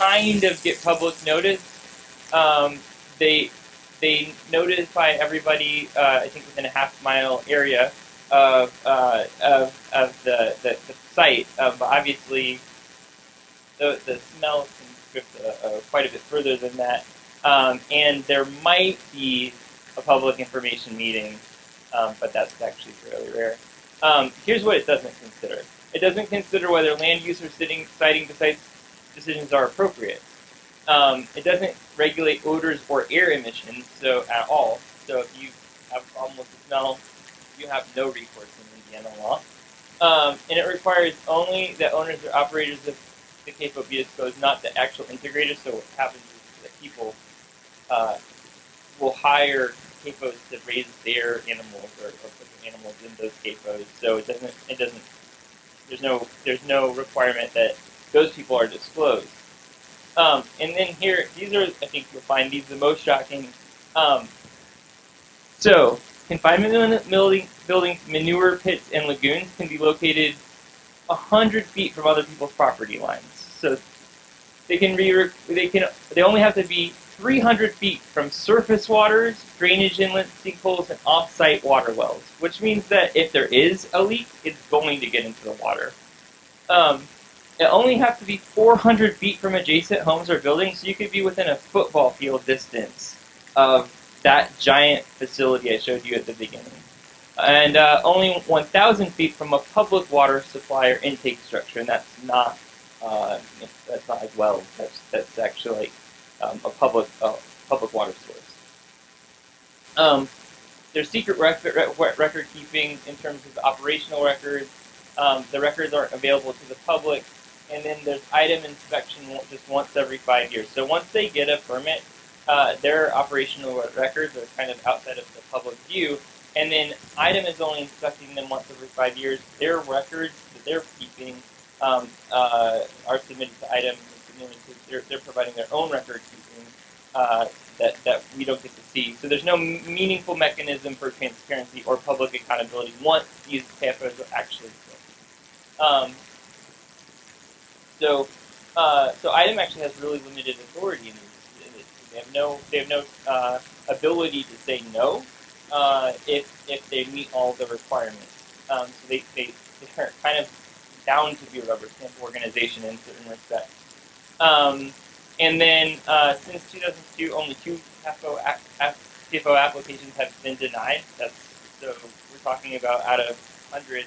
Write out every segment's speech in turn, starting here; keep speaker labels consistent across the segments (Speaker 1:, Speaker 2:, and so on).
Speaker 1: kind of get public notice. They notify everybody, I think within a half-mile area of the site. But obviously, the smell can drift quite a bit further than that. And there might be a public information meeting, but that's actually fairly rare. Here's what it doesn't consider. It doesn't consider whether land use or siting decisions are appropriate. It doesn't regulate odors or air emissions at all. So if you have a problem with the smell, you have no recourse in Indiana law. And it requires only that owners or operators of the CAFO be disclosed, not the actual integrators. So what happens is that people will hire CAFOs to raise their animals or put their animals in those CAFOs. So there's no requirement that those people are disclosed. And then here, these are, I think you'll find these the most shocking. So, confinement buildings, manure pits, and lagoons can be located 100 feet from other people's property lines. So they only have to be 300 feet from surface waters, drainage inlets, sinkholes, and off-site water wells, which means that if there is a leak, it's going to get into the water. It only has to be 400 feet from adjacent homes or buildings, so you could be within a football field distance of that giant facility I showed you at the beginning. And only 1,000 feet from a public water supply or intake structure, and that's not like wells. That's actually a public water source. There's secret record keeping in terms of the operational records. The records aren't available to the public. And then there's item inspection just once every 5 years. So once they get a permit, their operational records are kind of outside of the public view. And then item is only inspecting them once every 5 years. Their records that they're keeping are submitted to item. They're providing their own record keeping that we don't get to see. So there's no meaningful mechanism for transparency or public accountability once these CAFOs are actually built. So item actually has really limited authority in this. They have no ability to say no if they meet all the requirements. So they're kind of down to be a rubber stamp organization in certain respects. And then since 2002, only 2 PFO applications have been denied. So we're talking about out of 100,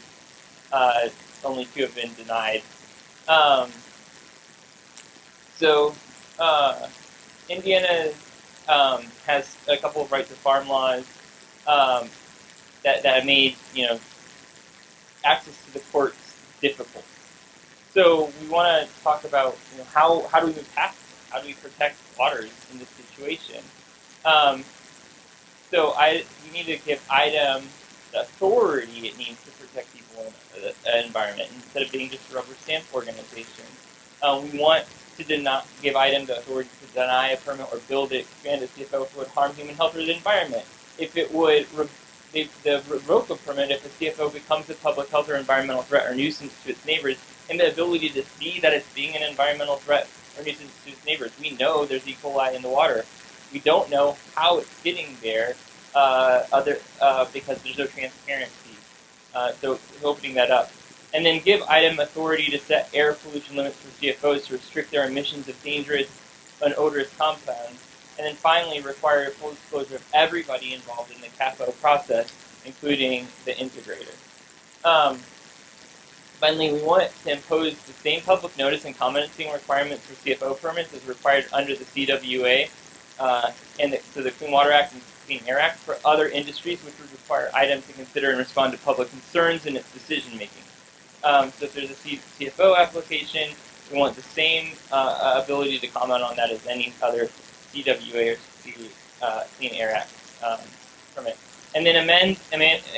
Speaker 1: only 2 have been denied. Indiana has a couple of right to farm laws that have made access to the courts difficult. So we want to talk about how do we move past this? How do we protect waters in this situation? We need to give IDEM the authority it needs to protect people in the environment instead of being just a rubber stamp organization. We want to give IDEM the authority to deny a permit or build it, expand a CFO if it would harm human health or the environment. If it would revoke a permit if the CFO becomes a public health or environmental threat or nuisance to its neighbors, and the ability to see that it's being an environmental threat or nuisance to its neighbors. We know there's E. coli in the water. We don't know how it's getting there because there's no transparency. So opening that up. And then give IDEM authority to set air pollution limits for CFOs to restrict their emissions of dangerous and odorous compounds. And then finally require full disclosure of everybody involved in the CAFO process, including the integrator. Finally, we want to impose the same public notice and commenting requirements for CFO permits as required under the CWA and the Clean Water Act and Clean Air Act for other industries, which would require IDEM to consider and respond to public concerns in its decision-making. So if there's a CFO application, we want the same ability to comment on that as any other CWA or Clean Air Act permit. And then amend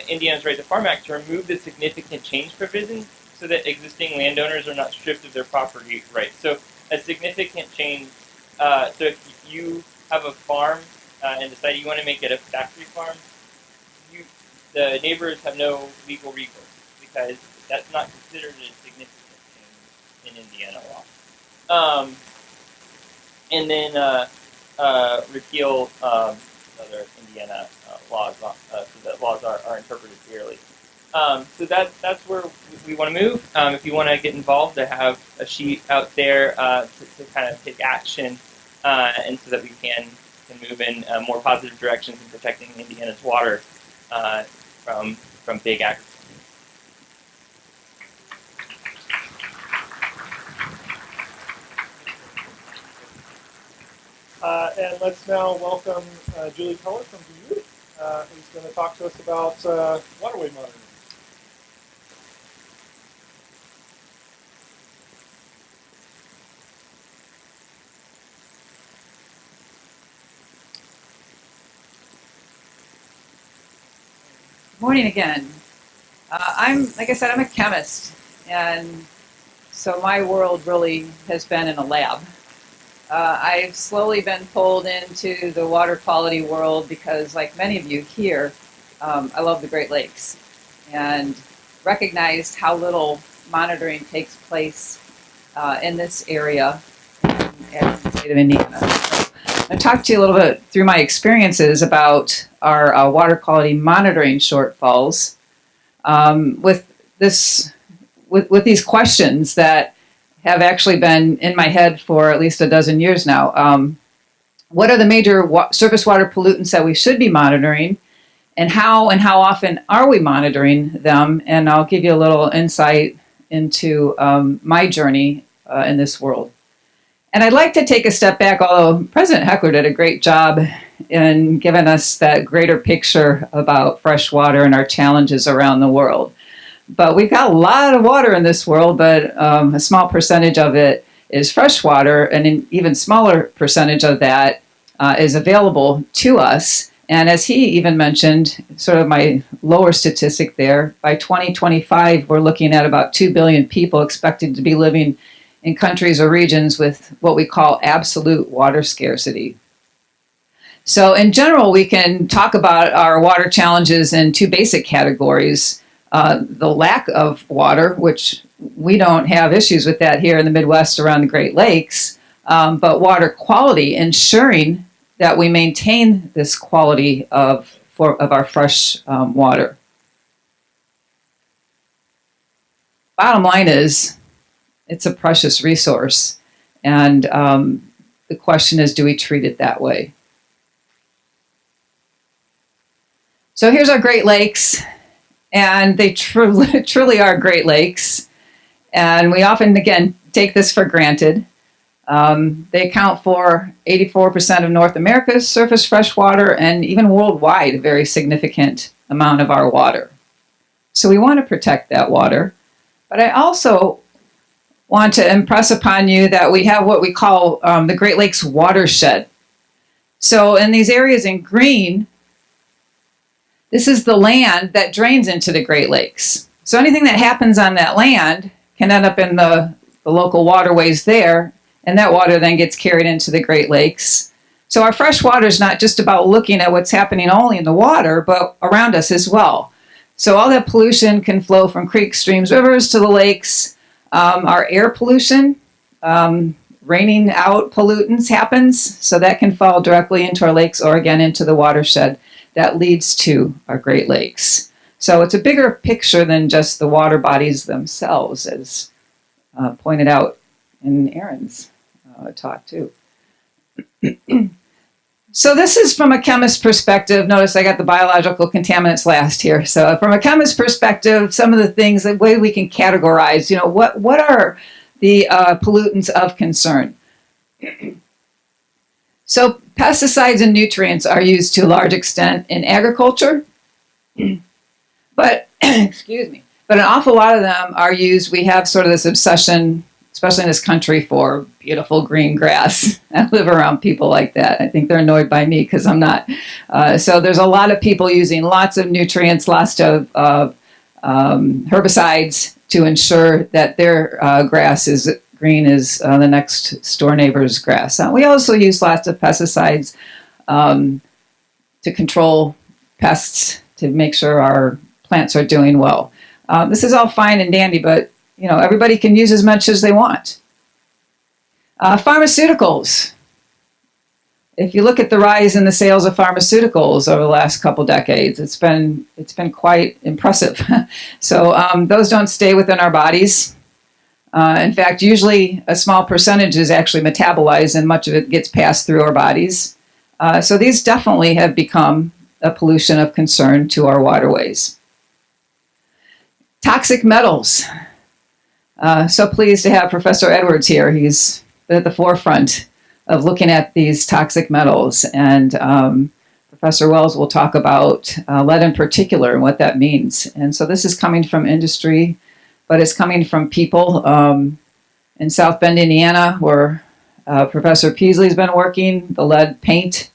Speaker 1: Indiana's Right to Farm Act to remove the significant change provision so that existing landowners are not stripped of their property rights. So a significant change, so if you have a farm and decide you want to make it a factory farm, the neighbors have no legal recourse because that's not considered a significant change in Indiana law. and then repeal other Indiana laws, so that laws are interpreted fairly. So that's where we want to move. If you want to get involved, I have a sheet out there to kind of take action, and so that we can move in more positive directions in protecting Indiana's water from big agriculture.
Speaker 2: And let's now welcome Julie Keller from DU, who's going to talk to us about waterway monitoring.
Speaker 3: Morning again. Like I said, I'm a chemist, and so my world really has been in a lab. I've slowly been pulled into the water quality world because, like many of you here, I love the Great Lakes and recognized how little monitoring takes place in this area in the state of Indiana. I talked to you a little bit through my experiences about our water quality monitoring shortfalls with these questions that have actually been in my head for at least a dozen years now. What are the major surface water pollutants that we should be monitoring, and how often are we monitoring them? And I'll give you a little insight into my journey in this world. And I'd like to take a step back, although President Heckler did a great job in giving us that greater picture about fresh water and our challenges around the world. But we've got a lot of water in this world, but a small percentage of it is fresh water, and an even smaller percentage of that is available to us. And as he even mentioned, sort of my lower statistic there, by 2025, we're looking at about 2 billion people expected to be living in countries or regions with what we call absolute water scarcity. So in general, we can talk about our water challenges in two basic categories. The lack of water, which we don't have issues with that here in the Midwest around the Great Lakes, but water quality, ensuring that we maintain this quality of our fresh water. Bottom line is, it's a precious resource, and the question is, do we treat it that way? So here's our Great Lakes, and they truly are Great Lakes, and we often, again, take this for granted. They account for 84% of North America's surface freshwater, and even worldwide, a very significant amount of our water. So we want to protect that water, but I also want to impress upon you that we have what we call the Great Lakes watershed. So in these areas in green, this is the land that drains into the Great Lakes. So anything that happens on that land can end up in the local waterways there, and that water then gets carried into the Great Lakes. So our fresh water is not just about looking at what's happening only in the water, but around us as well. So all that pollution can flow from creeks, streams, rivers to the lakes. Our air pollution, raining out pollutants happens, so that can fall directly into our lakes or again into the watershed that leads to our Great Lakes. So it's a bigger picture than just the water bodies themselves, as pointed out in Aaron's talk too. So this is from a chemist's perspective. Notice I got the biological contaminants last here. So from a chemist's perspective, some of the things, the way we can categorize, what are the pollutants of concern? So pesticides and nutrients are used to a large extent in agriculture, but excuse me, but an awful lot of them are used. We have sort of this obsession, especially in this country, for beautiful green grass. I live around people like that. I think they're annoyed by me because I'm not. So there's a lot of people using lots of nutrients, lots of herbicides to ensure that their grass is green as the next door neighbor's grass. We also use lots of pesticides to control pests, to make sure our plants are doing well. This is all fine and dandy, but everybody can use as much as they want. Pharmaceuticals. if you look at the rise in the sales of pharmaceuticals over the last couple decades, it's been quite impressive. So those don't stay within our bodies. In fact, usually a small percentage is actually metabolized and much of it gets passed through our bodies. So these definitely have become a pollution of concern to our waterways. Toxic metals. So pleased to have Professor Edwards here. He's been at the forefront of looking at these toxic metals. And Professor Wells will talk about lead in particular and what that means. And so this is coming from industry, but it's coming from people in South Bend, Indiana, where Professor Peasley's been working, the lead paint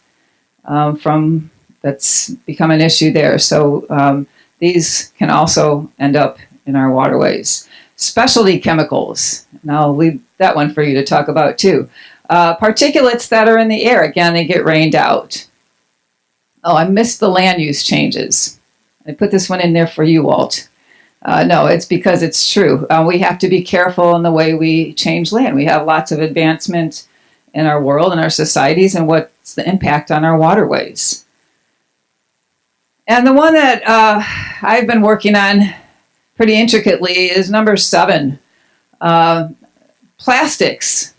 Speaker 3: that's become an issue there. So these can also end up in our waterways. Specialty chemicals, and I'll leave that one for you to talk about too. Particulates that are in the air, again, they get rained out. Oh, I missed the land use changes. I put this one in there for you, Walt. No, it's because it's true. We have to be careful in the way we change land. We have lots of advancement in our world and our societies, and what's the impact on our waterways. And the one that I've been working on pretty intricately is number 7, plastics.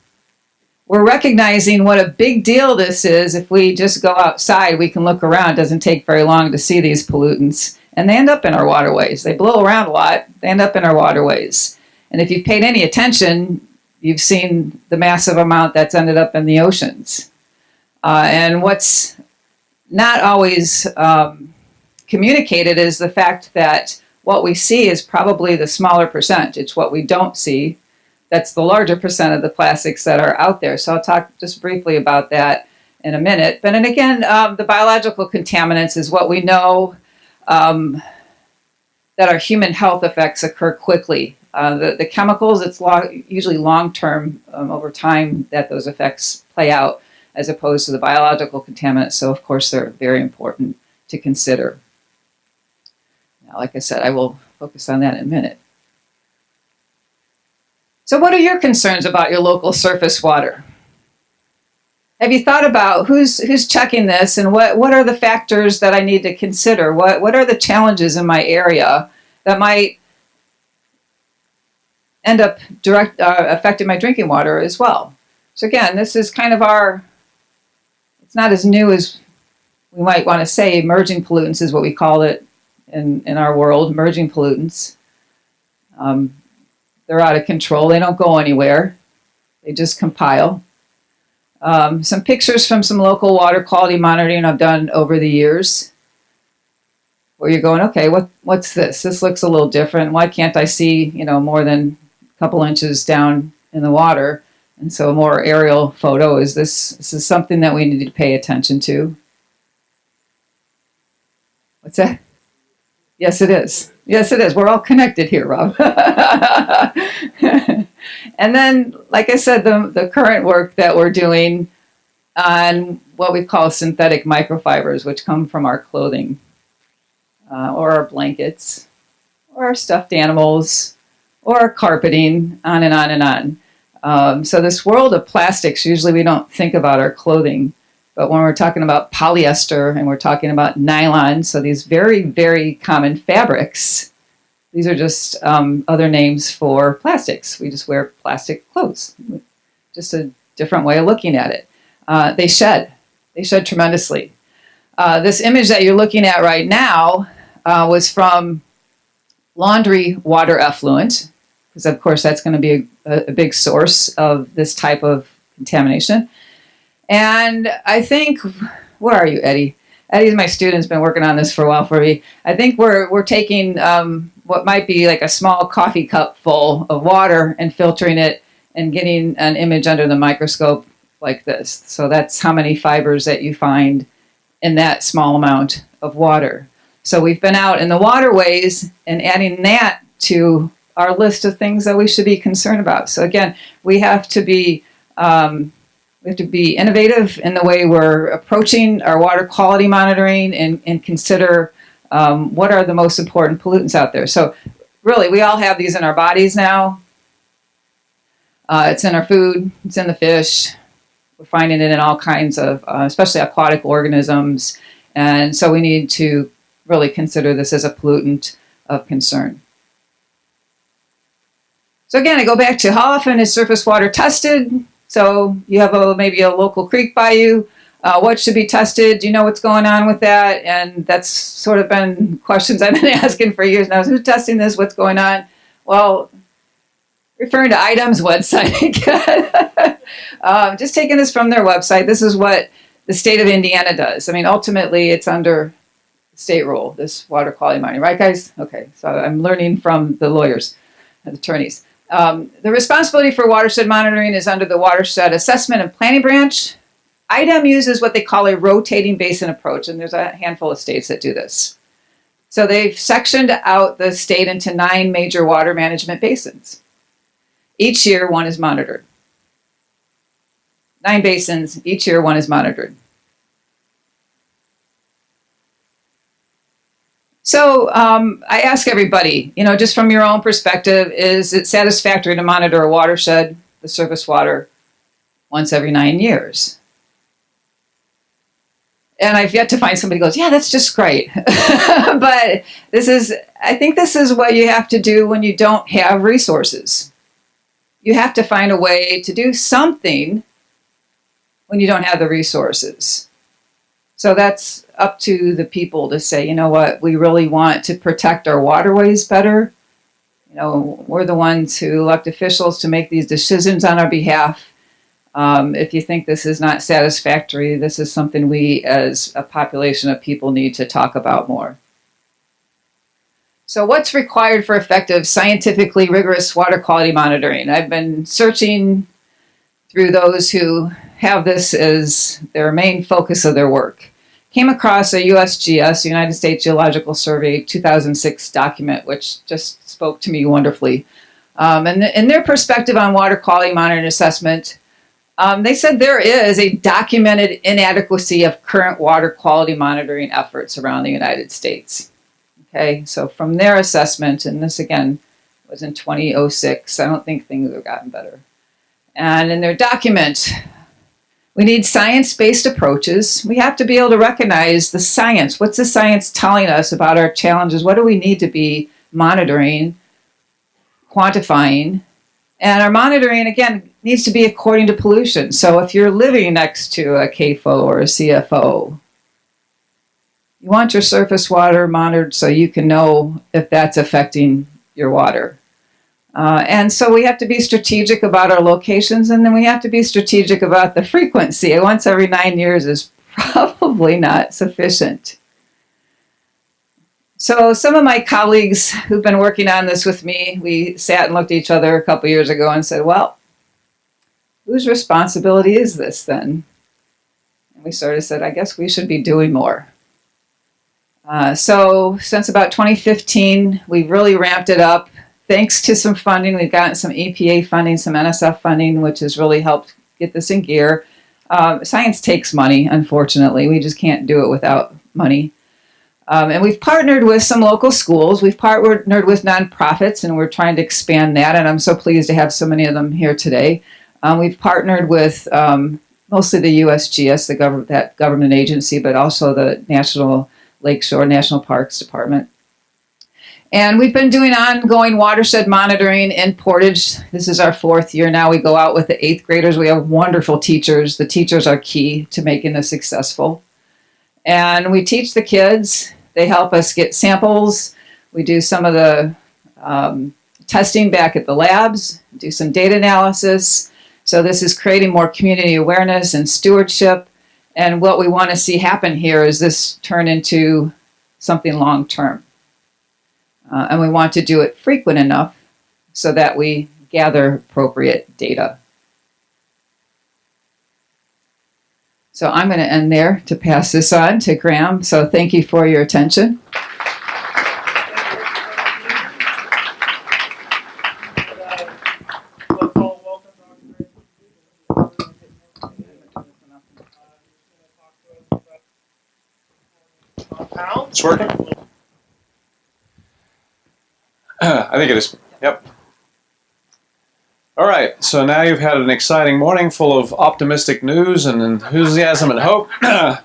Speaker 3: We're recognizing what a big deal this is. If we just go outside, we can look around. It doesn't take very long to see these pollutants. And they end up in our waterways. They blow around a lot. They end up in our waterways. And if you've paid any attention, you've seen the massive amount that's ended up in the oceans. And what's not always communicated is the fact that what we see is probably the smaller percent. It's what we don't see that's the larger percent of the plastics that are out there. So I'll talk just briefly about that in a minute. But and again, the biological contaminants is what we know that our human health effects occur quickly. The chemicals, it's usually long-term over time that those effects play out, as opposed to the biological contaminants. So of course they're very important to consider. Now, like I said, I will focus on that in a minute. So what are your concerns about your local surface water? Have you thought about who's checking this, and what are the factors that I need to consider? What are the challenges in my area that might end up affecting my drinking water as well? So again, this is kind of it's not as new as we might want to say. Emerging pollutants is what we call it in our world, emerging pollutants. They're out of control. They don't go anywhere. They just compile. Some pictures from some local water quality monitoring I've done over the years, where you're going, okay, what's this? This looks a little different. Why can't I see, more than a couple inches down in the water? And so a more aerial photo is this is something that we need to pay attention to. What's that? Yes, it is. Yes, it is. We're all connected here, Rob. And then, like I said, the current work that we're doing on what we call synthetic microfibers, which come from our clothing, or our blankets, or our stuffed animals, or our carpeting, on and on and on. So this world of plastics, usually we don't think about our clothing, but when we're talking about polyester and we're talking about nylon, so these very, very common fabrics, these are just other names for plastics. We just wear plastic clothes. Just a different way of looking at it. They shed. They shed tremendously. This image that you're looking at right now was from laundry water effluent, because of course that's going to be a big source of this type of contamination. And I think, where are you, Eddie? Eddie's my student's been working on this for a while for me. I think we're taking what might be like a small coffee cup full of water and filtering it and getting an image under the microscope like this. So that's how many fibers that you find in that small amount of water. So we've been out in the waterways and adding that to our list of things that we should be concerned about. So again, we have to be innovative in the way we're approaching our water quality monitoring and consider what are the most important pollutants out there. So really, we all have these in our bodies now. It's in our food. It's in the fish. We're finding it in all kinds of, especially aquatic organisms. And so we need to really consider this as a pollutant of concern. So again, I go back to how often is surface water tested? So you have maybe a local creek by you. What should be tested? Do you know what's going on with that? And that's sort of been questions I've been asking for years now. Who's testing this? What's going on? Well, referring to IDEM's website again. Just taking this from their website. This is what the state of Indiana does. I mean, ultimately, it's under state rule, this water quality monitoring. Right, guys? Okay, so I'm learning from the lawyers and attorneys. The responsibility for watershed monitoring is under the Watershed Assessment and Planning Branch. IDEM uses what they call a rotating basin approach, and there's a handful of states that do this. So they've sectioned out the state into 9 major water management basins. Each year, one is monitored. 9 basins, each year, one is monitored. So I ask everybody, you know, just from your own perspective, is it satisfactory to monitor a watershed, the surface water, once every 9 years? And I've yet to find somebody who goes, yeah, that's just great. But I think this is what you have to do when you don't have resources. You have to find a way to do something when you don't have the resources. So that's up to the people to say, you know what, we really want to protect our waterways better. You know, we're the ones who elect officials to make these decisions on our behalf. If you think this is not satisfactory, this is something we as a population of people need to talk about more. So what's required for effective, scientifically rigorous water quality monitoring? I've been searching through those who have this as their main focus of their work. Came across a USGS, United States Geological Survey 2006 document, which just spoke to me wonderfully. And in their perspective on water quality monitoring assessment, they said there is a documented inadequacy of current water quality monitoring efforts around the United States. Okay, so from their assessment, and this again was in 2006, I don't think things have gotten better. And in their document, we need science-based approaches. We have to be able to recognize the science. What's the science telling us about our challenges? What do we need to be monitoring, quantifying? And our monitoring, again, needs to be according to pollution. So if you're living next to a CAFO or a CFO, you want your surface water monitored so you can know if that's affecting your water. And so we have to be strategic about our locations, and then we have to be strategic about the frequency. Once every 9 years is probably not sufficient. So some of my colleagues who've been working on this with me, we sat and looked at each other a couple years ago and said, well, whose responsibility is this then? And we sort of said, I guess we should be doing more. So since about 2015, we've really ramped it up. Thanks to some funding, we've gotten some EPA funding, some NSF funding, which has really helped get this in gear. Science takes money, unfortunately. We just can't do it without money. And we've partnered with some local schools. We've partnered with nonprofits, and we're trying to expand that. And I'm so pleased to have so many of them here today. We've partnered with mostly the USGS, that government agency, but also the National Lakeshore National Parks Department. And we've been doing ongoing watershed monitoring in Portage. This is our 4th year now. We go out with the 8th graders. We have wonderful teachers. The teachers are key to making this successful. And we teach the kids. They help us get samples. We do some of the testing back at the labs, do some data analysis. So this is creating more community awareness and stewardship. And what we want to see happen here is this turn into something long-term. And we want to do it frequent enough so that we gather appropriate data. So I'm going to end there to pass this on to Graham. So thank you for your attention.
Speaker 2: Let's all welcome Dr. Compounds.
Speaker 4: It's working. I think it is. Yep. All right, so now you've had an exciting morning full of optimistic news and enthusiasm and hope. I'm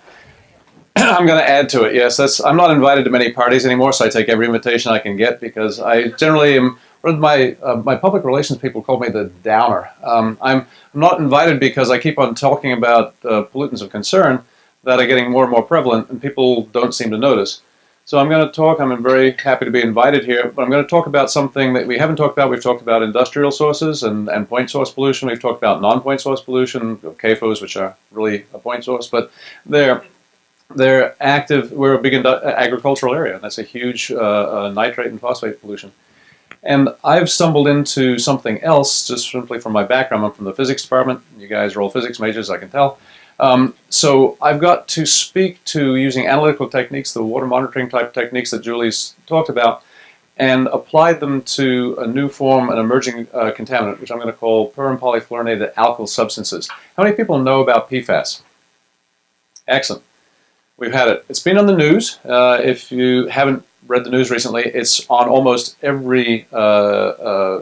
Speaker 4: going to add to it. Yes, I'm not invited to many parties anymore, so I take every invitation I can get because I generally am. My public relations people call me the downer. I'm not invited because I keep on talking about pollutants of concern that are getting more and more prevalent, and people don't seem to notice. So I'm going to talk. I'm very happy to be invited here, but I'm going to talk about something that we haven't talked about. We've talked about industrial sources and point source pollution. We've talked about non-point source pollution, CAFOs, which are really a point source, but they're active. We're a big agricultural area, and that's a huge nitrate and phosphate pollution. And I've stumbled into something else just simply from my background. I'm from the physics department. You guys are all physics majors, I can tell. So I've got to speak to using analytical techniques, the water monitoring type techniques that Julie's talked about, and applied them to a new form, an emerging contaminant, which I'm going to call per and polyfluorinated alkyl substances. How many people know about PFAS? Excellent. We've had it. It's been on the news. If you haven't read the news recently, it's on almost every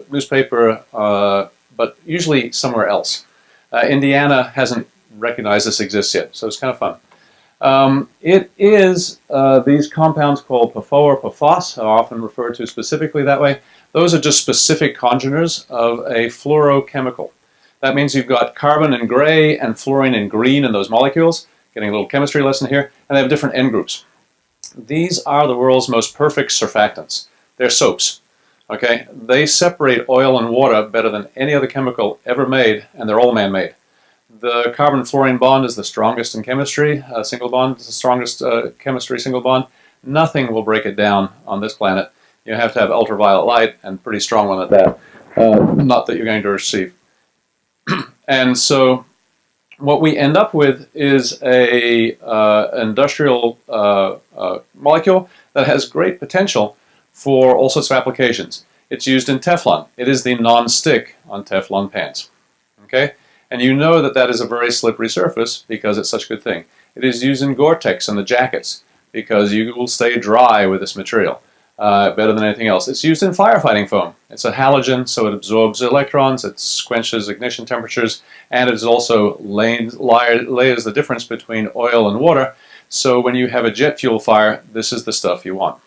Speaker 4: newspaper, but usually somewhere else. Indiana hasn't recognized this exists yet, so it's kind of fun. It is these compounds called PFOA or PFOS, are often referred to specifically that way. Those are just specific congeners of a fluorochemical. That means you've got carbon in gray and fluorine in green in those molecules. Getting a little chemistry lesson here, and they have different end groups. These are the world's most perfect surfactants. They're soaps. Okay, they separate oil and water better than any other chemical ever made, and they're all man-made. The carbon-fluorine bond is the strongest in chemistry. Single bond is the strongest chemistry single bond. Nothing will break it down on this planet. You have to have ultraviolet light, and pretty strong one at that. Not that you're going to receive. And so what we end up with is a industrial molecule that has great potential for all sorts of applications. It's used in Teflon. It is the non-stick on Teflon pans. Okay? And you know that that is a very slippery surface because it's such a good thing. It is used in Gore-Tex and the jackets because you will stay dry with this material better than anything else. It's used in firefighting foam. It's a halogen, so it absorbs electrons, it quenches ignition temperatures, and it also layers the difference between oil and water. So when you have a jet fuel fire, this is the stuff you want.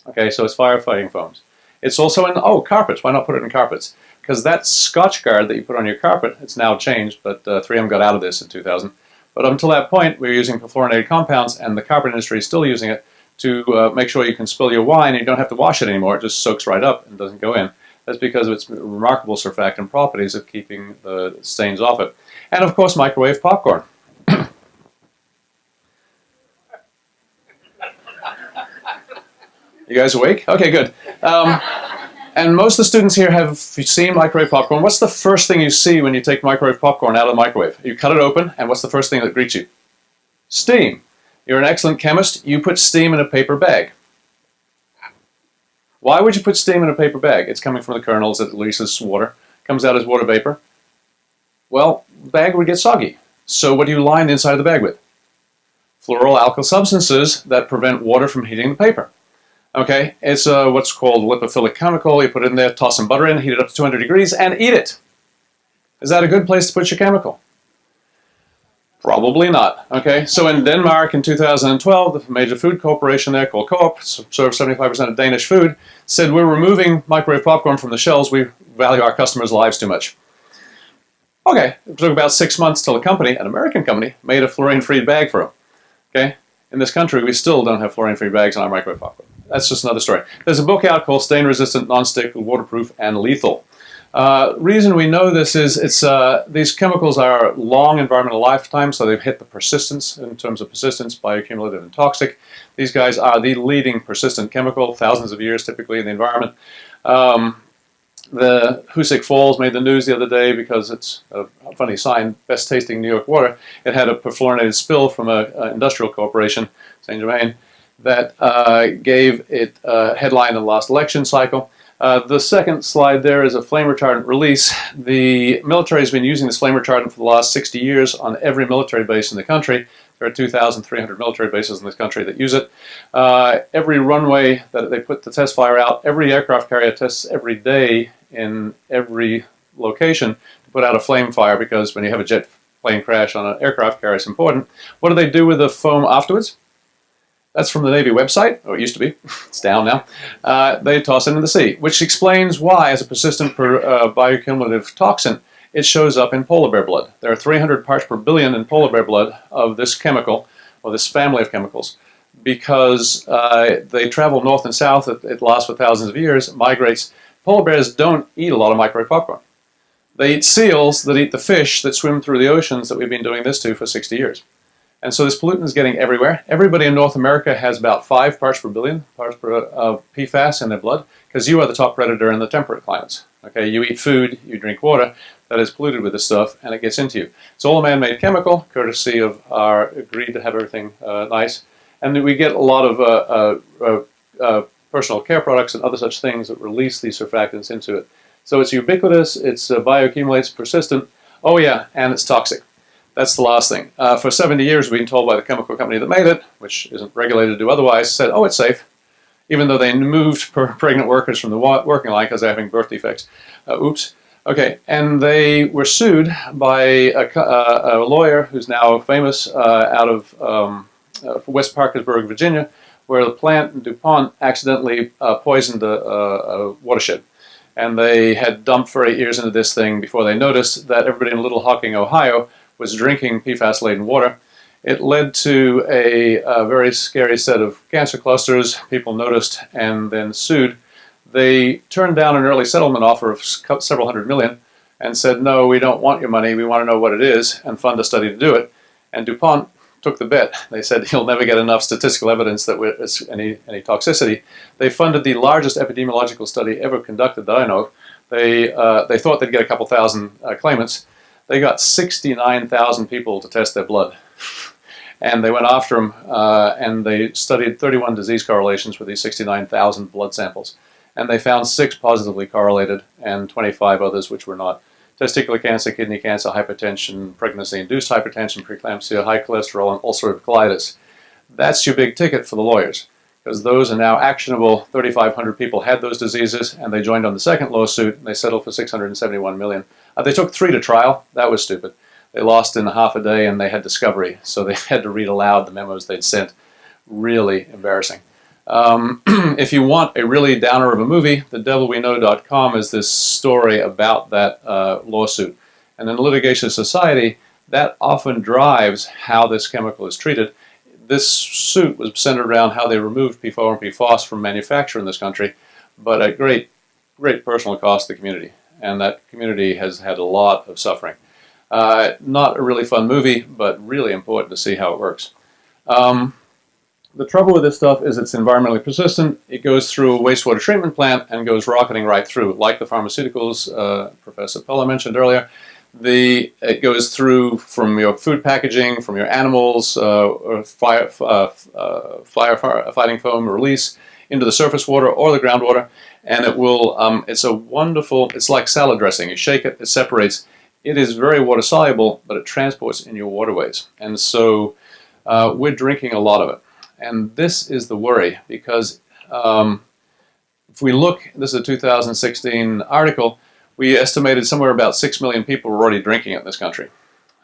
Speaker 4: Okay, so it's firefighting foams. It's also in, carpets. Why not put it in carpets? Because that Scotch Guard that you put on your carpet, it's now changed, but 3M got out of this in 2000. But until that point, we were using perfluorinated compounds, and the carpet industry is still using it to make sure you can spill your wine and you don't have to wash it anymore. It just soaks right up and doesn't go in. That's because of its remarkable surfactant properties of keeping the stains off it. And of course, microwave popcorn. You guys awake? Okay, good. And most of the students here have seen microwave popcorn. What's the first thing you see when you take microwave popcorn out of the microwave? You cut it open, and what's the first thing that greets you? Steam. You're an excellent chemist. You put steam in a paper bag. Why would you put steam in a paper bag? It's coming from the kernels. It releases water. Comes out as water vapor. Well, the bag would get soggy. So what do you line the inside of the bag with? Fluoroalkyl substances that prevent water from heating the paper. Okay, it's what's called lipophilic chemical. You put it in there, toss some butter in, heat it up to 200 degrees, and eat it. Is that a good place to put your chemical? Probably not. Okay, so in Denmark in 2012, the major food corporation there called Coop, serves 75% of Danish food, said we're removing microwave popcorn from the shelves. We value our customers' lives too much. Okay, it took about 6 months till a company, an American company, made a fluorine-free bag for them. Okay, in this country, we still don't have fluorine-free bags in our microwave popcorn. That's just another story. There's a book out called Stain-Resistant, Non-Stick, Waterproof, and Lethal. Reason we know this is these chemicals are long environmental lifetime, so they've hit the persistence in terms of persistence, bioaccumulative and toxic. These guys are the leading persistent chemical, thousands of years typically in the environment. The Hoosiers Falls made the news the other day because it's a funny sign, best tasting New York water. It had a perfluorinated spill from an industrial corporation, St. Germain, that gave it a headline in the last election cycle. The second slide there is a flame retardant release. The military has been using this flame retardant for the last 60 years on every military base in the country. There are 2,300 military bases in this country that use it. Every runway that they put the test fire out, every aircraft carrier tests every day in every location to put out a flame fire, because when you have a jet plane crash on an aircraft carrier, it's important. What do they do with the foam afterwards? That's from the Navy website, or it used to be. It's down now. They toss it into the sea, which explains why, as a persistent bioaccumulative toxin, it shows up in polar bear blood. There are 300 parts per billion in polar bear blood of this chemical, or this family of chemicals, because they travel north and south. It lasts for thousands of years, migrates. Polar bears don't eat a lot of microwave popcorn. They eat seals that eat the fish that swim through the oceans that we've been doing this to for 60 years. And so this pollutant is getting everywhere. Everybody in North America has about 5 parts per billion parts per PFAS in their blood, because you are the top predator in the temperate climates. Okay, you eat food, you drink water that is polluted with this stuff, and it gets into you. It's all a man-made chemical, courtesy of our agreed to have everything nice. And we get a lot of personal care products and other such things that release these surfactants into it. So it's ubiquitous, it's bioaccumulates, persistent. Oh yeah, and it's toxic. That's the last thing. For 70 years, we've been told by the chemical company that made it, which isn't regulated to do otherwise, said, oh, it's safe, even though they moved pregnant workers from the working line because they're having birth defects. Oops. Okay, and they were sued by a lawyer who's now famous out of West Parkersburg, Virginia, where the plant DuPont accidentally poisoned a watershed. And they had dumped for 8 years into this thing before they noticed that everybody in Little Hocking, Ohio, was drinking PFAS-laden water. It led to a very scary set of cancer clusters. People noticed and then sued. They turned down an early settlement offer of several hundred million and said, no, we don't want your money, we want to know what it is, and fund a study to do it. And DuPont took the bet. They said, you'll never get enough statistical evidence that there's any toxicity. They funded the largest epidemiological study ever conducted that I know of. They thought they'd get a couple thousand claimants. They got 69,000 people to test their blood. And they went after them, and they studied 31 disease correlations with these 69,000 blood samples. And they found 6 positively correlated and 25 others which were not. Testicular cancer, kidney cancer, hypertension, pregnancy-induced hypertension, preeclampsia, high cholesterol, and ulcerative colitis. That's your big ticket for the lawyers, because those are now actionable. 3,500 people had those diseases, and they joined on the second lawsuit, and they settled for $671 million. They took 3 to trial. That was stupid. They lost in half a day, and they had discovery, so they had to read aloud the memos they'd sent. Really embarrassing. If you want a really downer of a movie, thedevilweknow.com is this story about that lawsuit. And in litigation society, that often drives how this chemical is treated. This suit was centered around how they removed PFOA and PFOS from manufacture in this country, but at great personal cost to the community. And that community has had a lot of suffering. Not a really fun movie, but really important to see how it works. The trouble with this stuff is it's environmentally persistent. It goes through a wastewater treatment plant and goes rocketing right through, like the pharmaceuticals Professor Pella mentioned earlier. It goes through from your food packaging, from your animals, firefighting foam release into the surface water or the groundwater, and it will. It's a wonderful. It's like salad dressing. You shake it, it separates. It is very water soluble, but it transports in your waterways, and so we're drinking a lot of it. And this is the worry, because if we look, this is a 2016 article, we estimated somewhere about 6 million people were already drinking it in this country.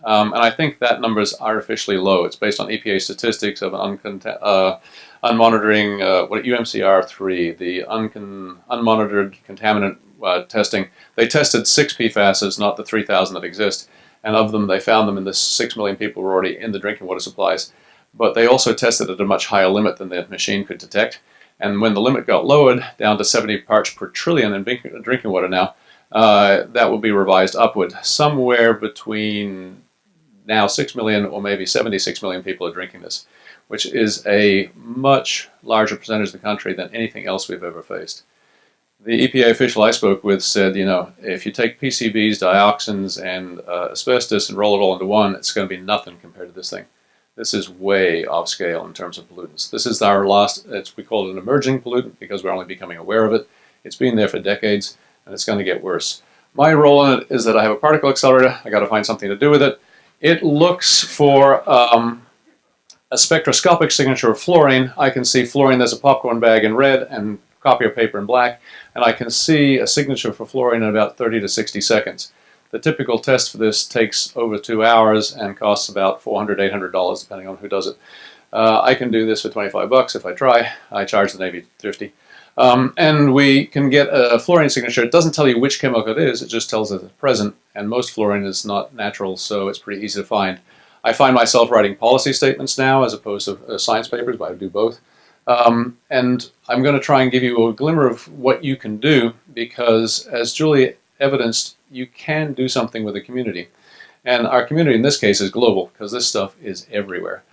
Speaker 4: And I think that number is artificially low. It's based on EPA statistics of unmonitoring, UMCR3, the unmonitored contaminant testing. They tested 6 PFASs, not the 3,000 that exist. And of them, they found them in the 6 million people who were already in the drinking water supplies. But they also tested at a much higher limit than the machine could detect. And when the limit got lowered down to 70 parts per trillion in drinking water now, that will be revised upward. Somewhere between now 6 million or maybe 76 million people are drinking this, which is a much larger percentage of the country than anything else we've ever faced. The EPA official I spoke with said, you know, if you take PCBs, dioxins, and asbestos and roll it all into one, it's going to be nothing compared to this thing. This is way off scale in terms of pollutants. This is our last, we call it an emerging pollutant because we're only becoming aware of it. It's been there for decades, and it's going to get worse. My role in it is that I have a particle accelerator. I got to find something to do with it. It looks for a spectroscopic signature of fluorine. I can see fluorine, there's a popcorn bag in red, and copy of paper in black, and I can see a signature for fluorine in about 30 to 60 seconds. The typical test for this takes over 2 hours and costs about $400, $800, depending on who does it. I can do this for 25 bucks if I try. I charge the Navy 50. And we can get a fluorine signature. It doesn't tell you which chemical it is, it just tells that it's present, and most fluorine is not natural, so it's pretty easy to find. I find myself writing policy statements now as opposed to science papers, but I do both. And I'm going to try and give you a glimmer of what you can do, because as Julie evidenced, you can do something with the community. And our community in this case is global, because this stuff is everywhere.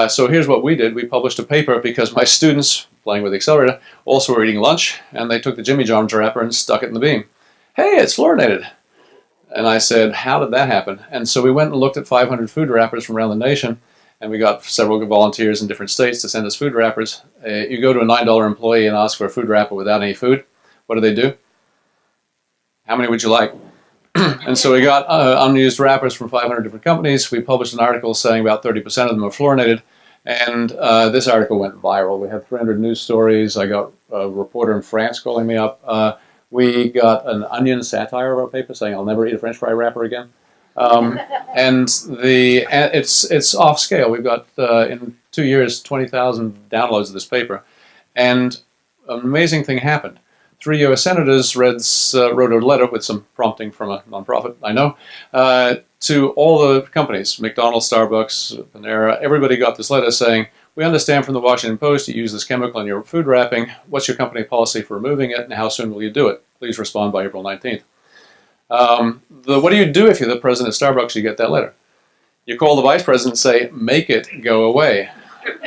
Speaker 4: So here's what we did. We published a paper because my students, playing with the accelerator, also were eating lunch, and they took the Jimmy John's wrapper and stuck it in the beam. Hey, it's fluorinated. And I said, how did that happen? And so we went and looked at 500 food wrappers from around the nation, and we got several good volunteers in different states to send us food wrappers. You go to a $9 employee and ask for a food wrapper without any food. What do? How many would you like? And so we got unused wrappers from 500 different companies. We published an article saying about 30% of them are fluorinated, and this article went viral. We had 300 news stories. I got a reporter in France calling me up. We got an Onion satire of our paper saying, I'll never eat a French fry wrapper again. And it's off scale. We've got, in 2 years, 20,000 downloads of this paper. And an amazing thing happened. 3 U.S. senators wrote a letter with some prompting from a nonprofit, I know, to all the companies, McDonald's, Starbucks, Panera. Everybody got this letter saying, we understand from the Washington Post you use this chemical in your food wrapping. What's your company policy for removing it, and how soon will you do it? Please respond by April 19th. What do you do if you're the president of Starbucks? You get that letter. You call the vice president and say, make it go away.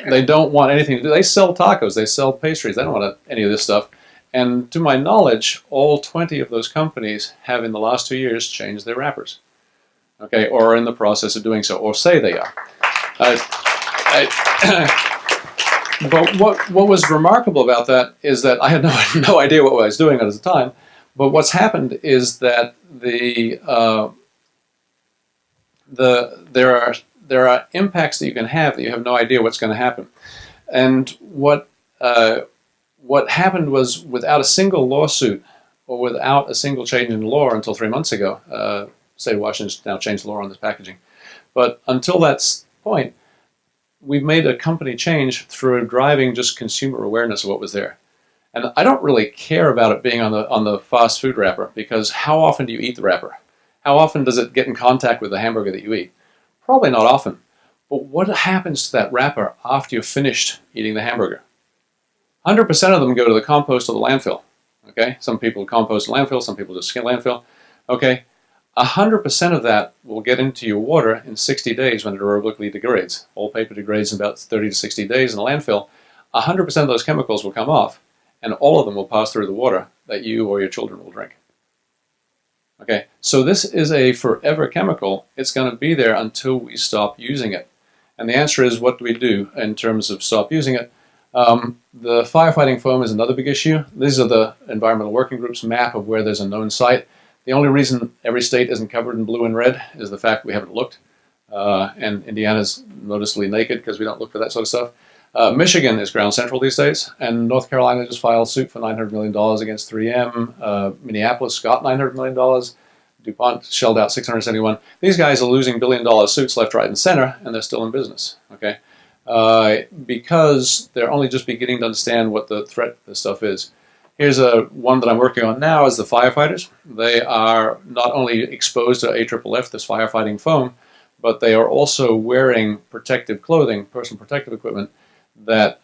Speaker 4: They don't want anything to do. They sell tacos. They sell pastries. They don't want any of this stuff. And to my knowledge, all 20 of those companies have in the last 2 years changed their wrappers. Okay, or are in the process of doing so, or say they are. But what was remarkable about that is that I had no idea what I was doing at the time. But what's happened is that there are impacts that you can have that you have no idea what's going to happen. And what happened was, without a single lawsuit or without a single change in law until 3 months ago, the state of Washington's now changed the law on this packaging. But until that point, we've made a company change through driving just consumer awareness of what was there. And I don't really care about it being on the fast food wrapper, because how often do you eat the wrapper? How often does it get in contact with the hamburger that you eat? Probably not often. But what happens to that wrapper after you've finished eating the hamburger? 100% of them go to the compost or the landfill. Okay, some people compost the landfill, some people just landfill. Okay, 100% of that will get into your water in 60 days when it aerobically degrades. All paper degrades in about 30 to 60 days in the landfill. 100% of those chemicals will come off, and all of them will pass through the water that you or your children will drink. Okay, so this is a forever chemical. It's going to be there until we stop using it. And the answer is, what do we do in terms of stop using it? The firefighting foam is another big issue. These are the environmental working group's map of where there's a known site. The only reason every state isn't covered in blue and red is the fact we haven't looked. And Indiana's noticeably naked because we don't look for that sort of stuff. Michigan is ground central these days, and North Carolina just filed suit for $900 million against 3M. Minneapolis got $900 million. DuPont shelled out $671. These guys are losing billion-dollar suits left, right, and center, and they're still in business. Okay, because they're only just beginning to understand what the threat of this stuff is. Here's one that I'm working on now is the firefighters. They are not only exposed to AFFF, this firefighting foam, but they are also wearing protective clothing, personal protective equipment, that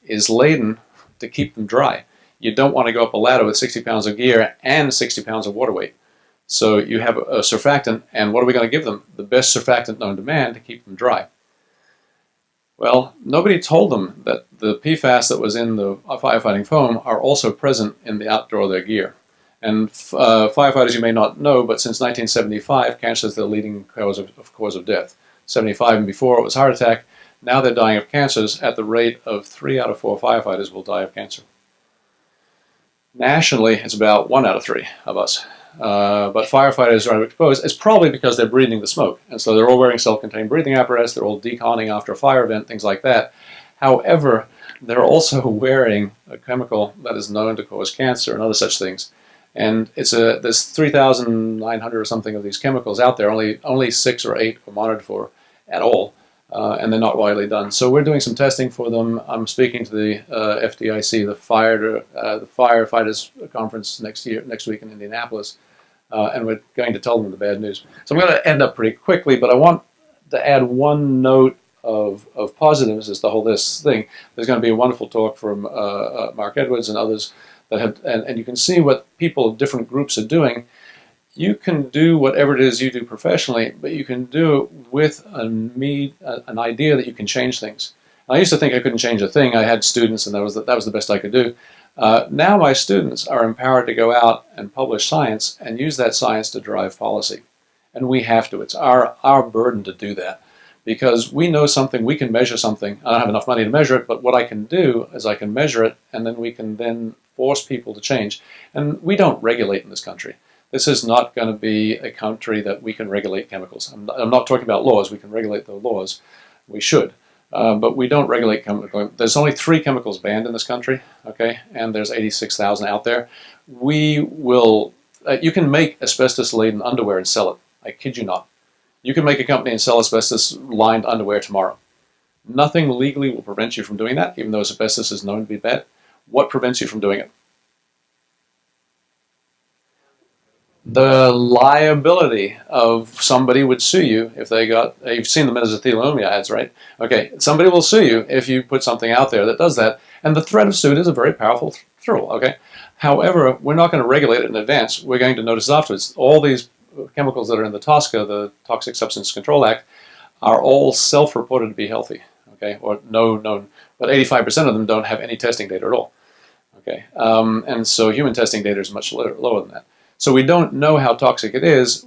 Speaker 4: is laden to keep them dry. You don't want to go up a ladder with 60 pounds of gear and 60 pounds of water weight. So you have a surfactant, and what are we going to give them? The best surfactant known to man to keep them dry. Well, nobody told them that the PFAS that was in the firefighting foam are also present in the outdoor of their gear. And firefighters, you may not know, but since 1975, cancer is the leading cause of death. 75 and before, it was heart attack. Now they're dying of cancers at the rate of 3 out of 4 firefighters will die of cancer. Nationally, it's about 1 out of 3 of us. But firefighters are exposed. It's probably because they're breathing the smoke. And so they're all wearing self-contained breathing apparatus. They're all deconning after a fire event, things like that. However, they're also wearing a chemical that is known to cause cancer and other such things. And there's 3,900 or something of these chemicals out there. Only 6 or 8 are monitored for at all, and they're not widely done. So we're doing some testing for them. I'm speaking to the FDIC, the firefighters conference next week in Indianapolis, and we're going to tell them the bad news. So I'm going to end up pretty quickly, but I want to add one note of positives as to the whole this thing. There's going to be a wonderful talk from Mark Edwards and others that have, and you can see what people, different groups are doing. You can do whatever it is you do professionally, but you can do it with an idea that you can change things. I used to think I couldn't change a thing. I had students, and that was the best I could do. Now my students are empowered to go out and publish science and use that science to drive policy. And we have to. It's our burden to do that. Because we know something, we can measure something. I don't have enough money to measure it, but what I can do is I can measure it, and then we can then force people to change. And we don't regulate in this country. This is not going to be a country that we can regulate chemicals. I'm not talking about laws. We can regulate the laws. We should. But we don't regulate chemicals. There's only 3 chemicals banned in this country, okay? And there's 86,000 out there. We will, you can make asbestos-laden underwear and sell it. I kid you not. You can make a company and sell asbestos-lined underwear tomorrow. Nothing legally will prevent you from doing that, even though asbestos is known to be bad. What prevents you from doing it? The liability of somebody would sue you if they got, you've seen the mesothelioma ads, right? Okay, somebody will sue you if you put something out there that does that, and the threat of suit is a very powerful tool, okay? However, we're not going to regulate it in advance. We're going to notice afterwards. All these chemicals that are in the TSCA, the Toxic Substance Control Act, are all self-reported to be healthy, okay, or known, but 85% of them don't have any testing data at all, okay, and so human testing data is much lower than that. So we don't know how toxic it is,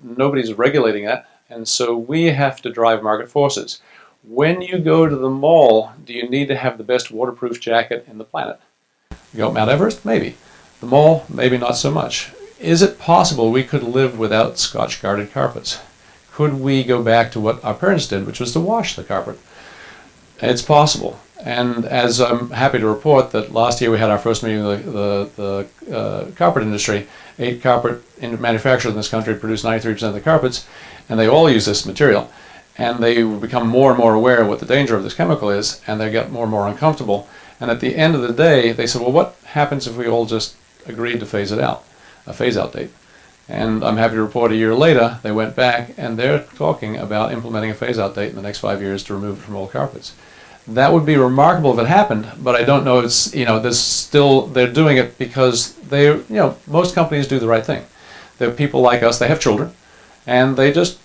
Speaker 4: nobody's regulating it, and so we have to drive market forces. When you go to the mall, do you need to have the best waterproof jacket in the planet? You go Mount Everest? Maybe. The mall? Maybe not so much. Is it possible we could live without Scotch-guarded carpets? Could we go back to what our parents did, which was to wash the carpet? It's possible. And as I'm happy to report that last year we had our first meeting with the carpet industry. 8 carpet manufacturers in this country produce 93% of the carpets, and they all use this material. And they become more and more aware of what the danger of this chemical is, and they get more and more uncomfortable. And at the end of the day, they said, well, what happens if we all just agreed to phase it out? A phase-out date. And I'm happy to report a year later, they went back and they're talking about implementing a phase-out date in the next 5 years to remove it from all carpets. That would be remarkable if it happened, but I don't know. It's, they're doing it because most companies do the right thing. They're people like us. They have children, and they just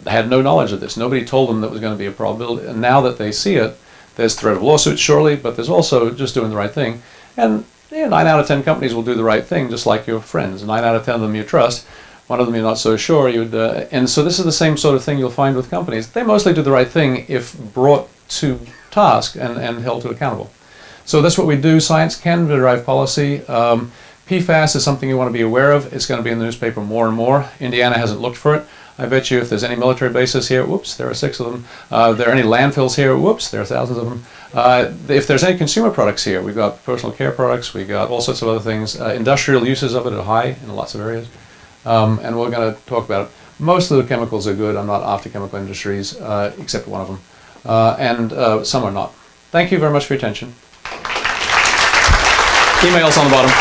Speaker 4: had no knowledge of this. Nobody told them that was going to be a probability. And now that they see it, there's threat of lawsuits, surely, but there's also just doing the right thing. And 9 out of 10 companies will do the right thing, just like your friends. 9 out of 10 of them you trust. One of them you're not so sure. And so this is the same sort of thing you'll find with companies. They mostly do the right thing if brought to task and held to accountable. So that's what we do. Science can drive policy. PFAS is something you want to be aware of. It's going to be in the newspaper more and more. Indiana hasn't looked for it. I bet you if there's any military bases here, whoops, there are 6 of them. If there are any landfills here, whoops, there are thousands of them. If there's any consumer products here, we've got personal care products, we've got all sorts of other things. Industrial uses of it are high in lots of areas. And we're going to talk about it. Most of the chemicals are good. I'm not after chemical industries, except one of them. And some are not. Thank you very much for your attention. Emails on the bottom.